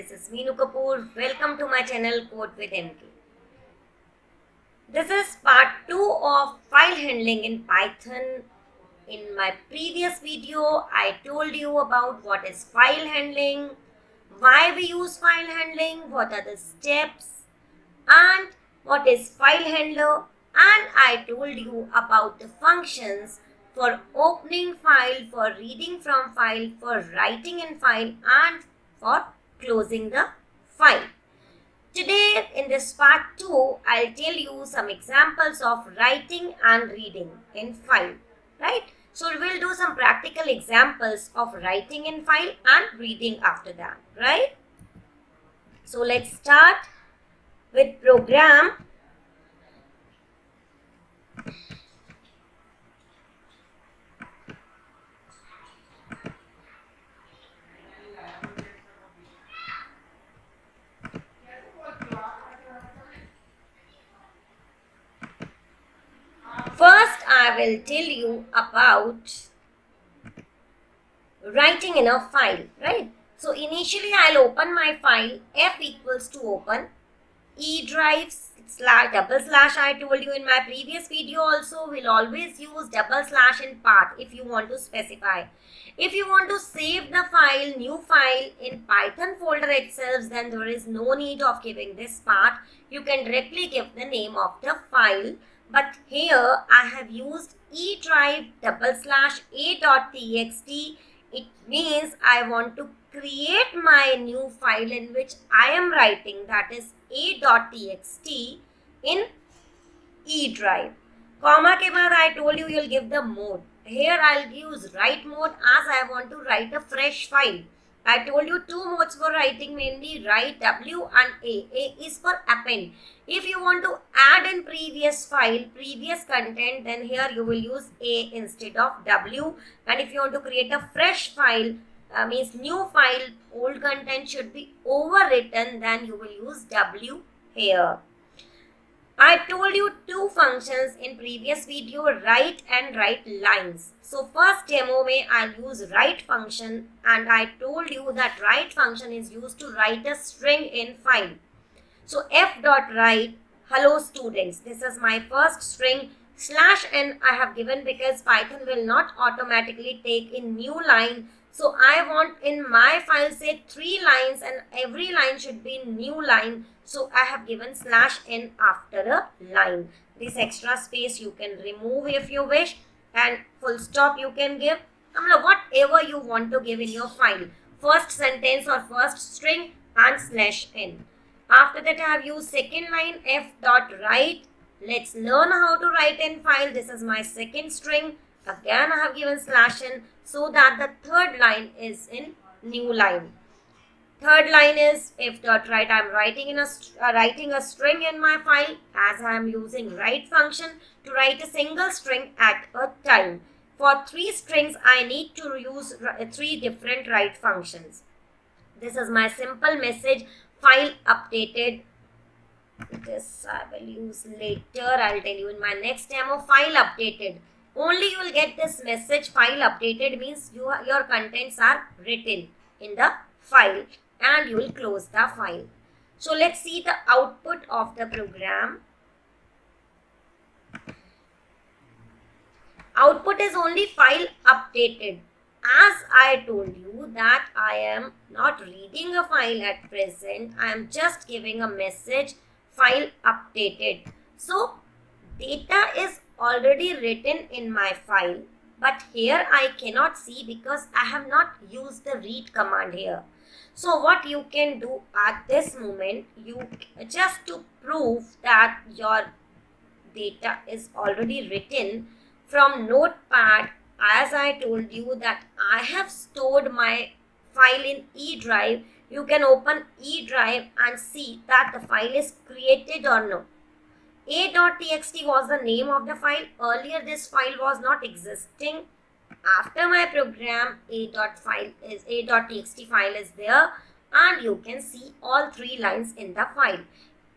this is Meenu Kapoor. Welcome to my channel Code with MK. This is part 2 of file handling in Python. In my previous video, I told you about what is file handling, why we use file handling, what are the steps, and what is file handler, and I told you about the functions for opening file, for reading from file, for writing in file, and for closing the file. Today in this part 2, I'll tell you some examples of writing and reading in file, right? So we'll do some practical examples of writing in file and reading after that, right? So let's start with program. First, I will tell you about writing in a file, right? So initially, I'll open my file. F equals to open. E drives / double slash. I told you in my previous video also, we'll always use double slash in path if you want to specify. If you want to save the file, new file in Python folder itself, then there is no need of giving this path. You can directly give the name of the file. But here I have used e drive double slash a.txt. It means I want to create my new file in which I am writing, that is a.txt in e drive. Comma ke baad I told you you'll give the mode. Here I'll use write mode as I want to write a fresh file. I told you two modes for writing, mainly write W and A. A is for append. If you want to add in previous file, previous content, then here you will use A instead of W. And if you want to create a fresh file, means new file, old content should be overwritten, then you will use W here. I told you two functions in previous video, write and write lines. So first demo mein I'll use write function, and I told you that write function is used to write a string in file. So f.write hello students. This is my first string. /n I have given because Python will not automatically take in new line. So I want in my file say 3 lines and every line should be new line. So I have given /n after a line. This extra space you can remove if you wish, and full stop you can give. Whatever you want to give in your file. First sentence or first string and /n. After that I have used second line f.write. Let's learn how to write in file. This is my second string. Again I have given /n so that the third line is in new line. Third line is f.write. I am writing a string in my file as I am using write function to write a single string at a time. For 3 strings I need to use 3 different write functions. This is my simple message, file updated. This I will use later. I'll tell you in my next demo. File updated. Only you will get this message, file updated, means your contents are written in the file, and you will close the file. So let's see the output of the program. Output is only file updated. As I told you that I am not reading a file at present, I am just giving a message, file updated. So data is already written in my file, but here I cannot see because I have not used the read command here. So what you can do at this moment, you just to prove that your data is already written, from notepad, as I told you that I have stored my file in E drive, you can open E drive and see that the file is created or no. A.txt was the name of the file. Earlier this file was not existing. After my program, a.txt file is there, and you can see all 3 lines in the file.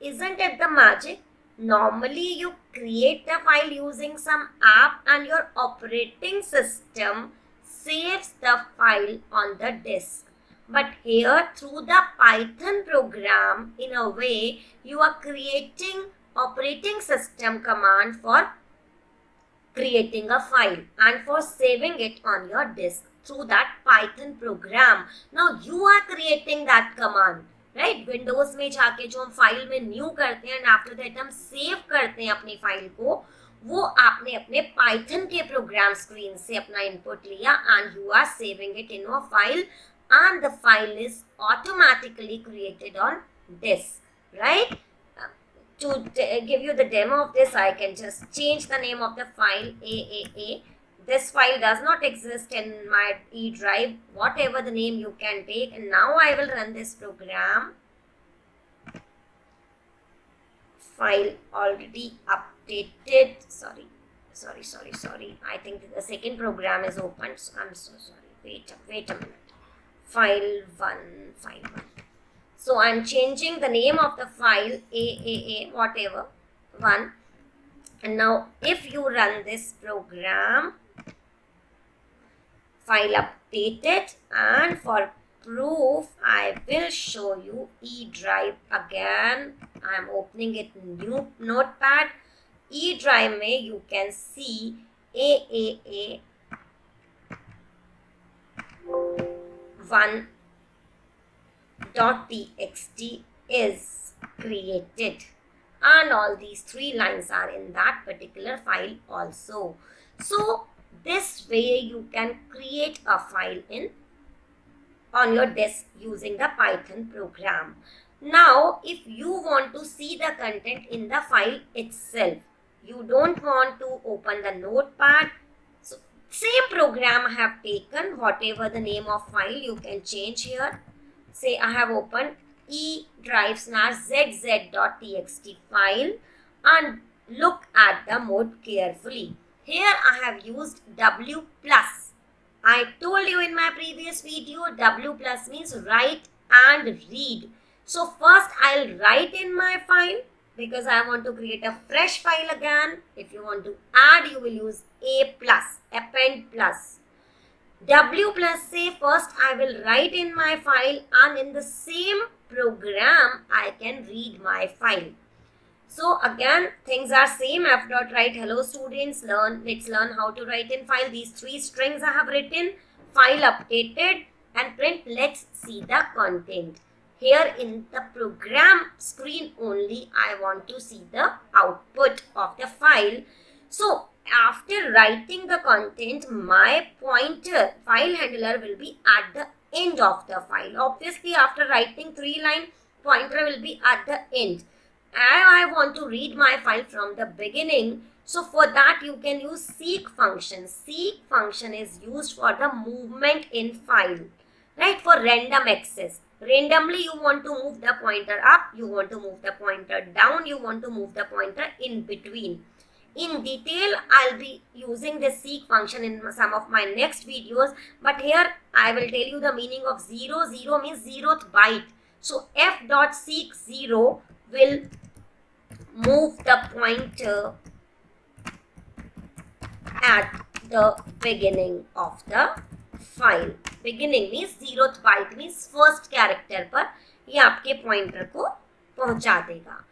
Isn't it the magic? Normally you create the file using some app and your operating system saves the file on the disk. But here through the Python program, in a way, you are creating operating system command for creating a file and for saving it on your disk through that Python program. Now you are creating that command, right? Windows में जाके जो हम file में new करते हैं and after that हम save करते हैं अपनी फाइल को, वो आपने अपने Python के प्रोग्राम स्क्रीन से अपना इनपुट लिया and you are saving it in a file and the file is automatically created on disk, right? To give you the demo of this, I can just change the name of the file AAA. This file does not exist in my E drive, whatever the name you can take. And now I will run this program. File already updated. Sorry. I think the second program is open. So I'm so sorry. Wait a minute. File 1. So I'm changing the name of the file AAA whatever 1, and now if you run this program, file updated, and for proof I will show you E drive again. I'm opening it in new notepad. E drive में you can see AAA 1.txt is created, and all these 3 lines are in that particular file also. So this way you can create a file on your disk using the Python program. Now if you want to see the content in the file itself, you don't want to open the notepad, so same program I have taken, whatever the name of file you can change here. Say I have opened E drive /zz.txt file and look at the mode carefully. Here I have used W+. I told you in my previous video, W+ means write and read. So first I'll write in my file because I want to create a fresh file again. If you want to add, you will use A+, append plus. W+ say first I will write in my file, and in the same program I can read my file. So again things are same. F dot write hello students, let's learn how to write in file. These 3 strings I have written, file updated, and print let's see the content. Here in the program screen only I want to see the output of the file. So after writing the content, my pointer file handler will be at the end of the file. Obviously after writing 3 line, pointer will be at the end. And I want to read my file from the beginning. So for that you can use seek function. Seek function is used for the movement in file, right? For random access. Randomly you want to move the pointer up, you want to move the pointer down, you want to move the pointer in between. In detail, I'll be using the seek function in some of my next videos. But here, I will tell you the meaning of 0. 0 means 0th byte. So, f.seek 0 will move the pointer at the beginning of the file. Beginning means 0th byte means first character पर ये आपके pointer को पहुंचा देगा.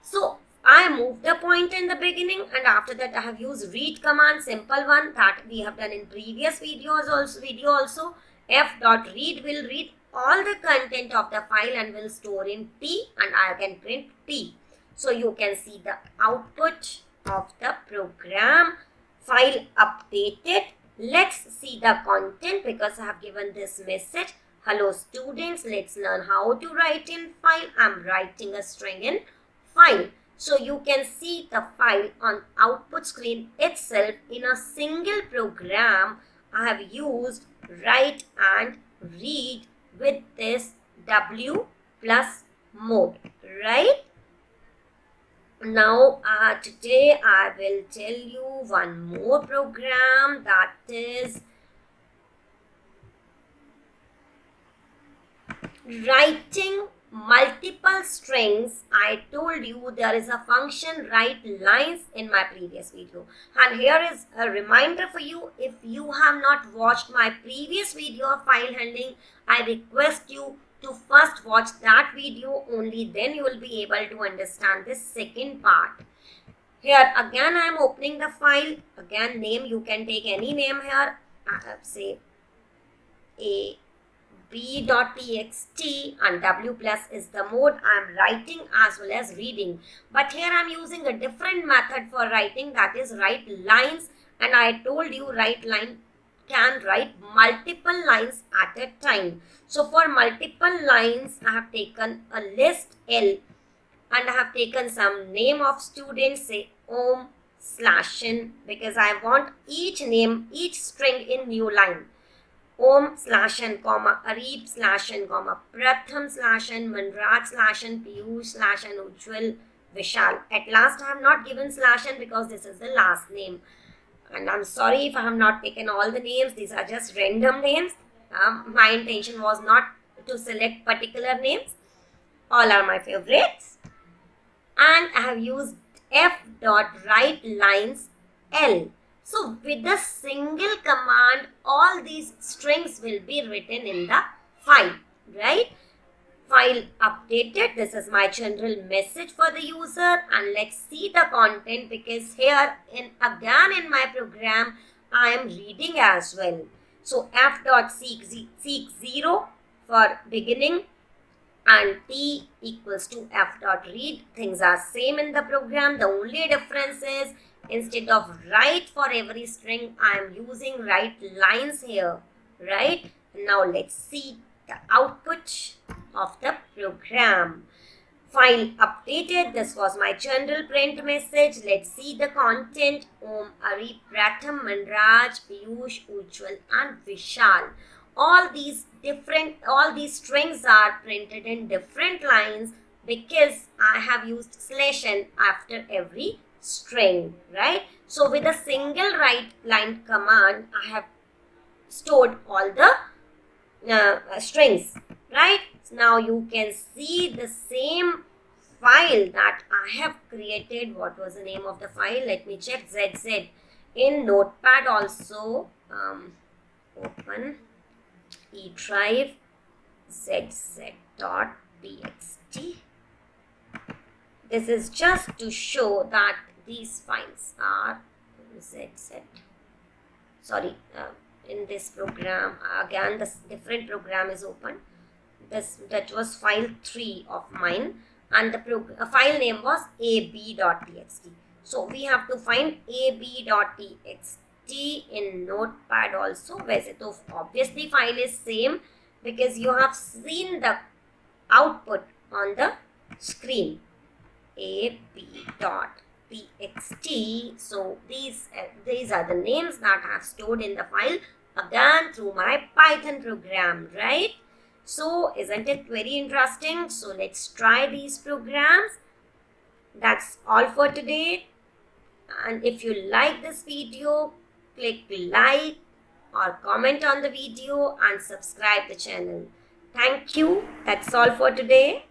So, I move the pointer in the beginning, and after that I have used read command, simple one that we have done in previous videos also. F.read will read all the content of the file and will store in T, and I can print T. So you can see the output of the program. File updated. Let's see the content because I have given this message. Hello students, let's learn how to write in file. I'm writing a string in file. So you can see the file on output screen itself. In a single program, I have used write and read with this W+ mode, right? Now today I will tell you one more program, that is writing multiple strings, I told you there is a function write lines in my previous video. And here is a reminder for you, if you have not watched my previous video of file handling, I request you to first watch that video, only then you will be able to understand this second part. Here again I am opening the file. Again, name, you can take any name here. Say a b.txt, and w plus is the mode I am writing as well as reading. But here I am using a different method for writing, that is write lines, and I told you write line can write multiple lines at a time. So for multiple lines I have taken a list L, and I have taken some name of students, say Om/n, because I want each name, each string in new line. Om/n, comma, Areeb/n, comma, Pratham/n, Manraj/n, Piyush/n, Ujjwal, Vishal. At last I have not given /n because this is the last name. And I'm sorry if I have not taken all the names. These are just random names. My intention was not to select particular names. All are my favorites. And I have used f.writeLines L. So with a single command, all these strings will be written in the file, right? File updated. This is my general message for the user, and let's see the content, because here again in my program I am reading as well. So f.seek 0 for beginning, and t equals to f.read. Things are same in the program. The only difference is, instead of write for every string, I am using write lines here, right? Now let's see the output of the program. File updated. This was my general print message. Let's see the content. Om, Areeb, Pratham, Manraj, Piyush, Ujjwal, and Vishal. All these strings are printed in different lines because I have used /n after every string, right? So with a single write line command, I have stored all the strings, right? So now you can see the same file that I have created. What was the name of the file? Let me check. ZZ. In Notepad also, open E drive zz.txt. This is just to show that these files are zz. Sorry, in this program again this different program is open. That was file 3 of mine, and the file name was ab.txt. So we have to find ab.txt in Notepad also. So obviously file is same because you have seen the output on the screen, ab.txt. So these are the names that I have stored in the file again through my Python program, right? So isn't it very interesting? So let's try these programs. That's all for today. And if you like this video, click like or comment on the video and subscribe the channel. Thank you. That's all for today.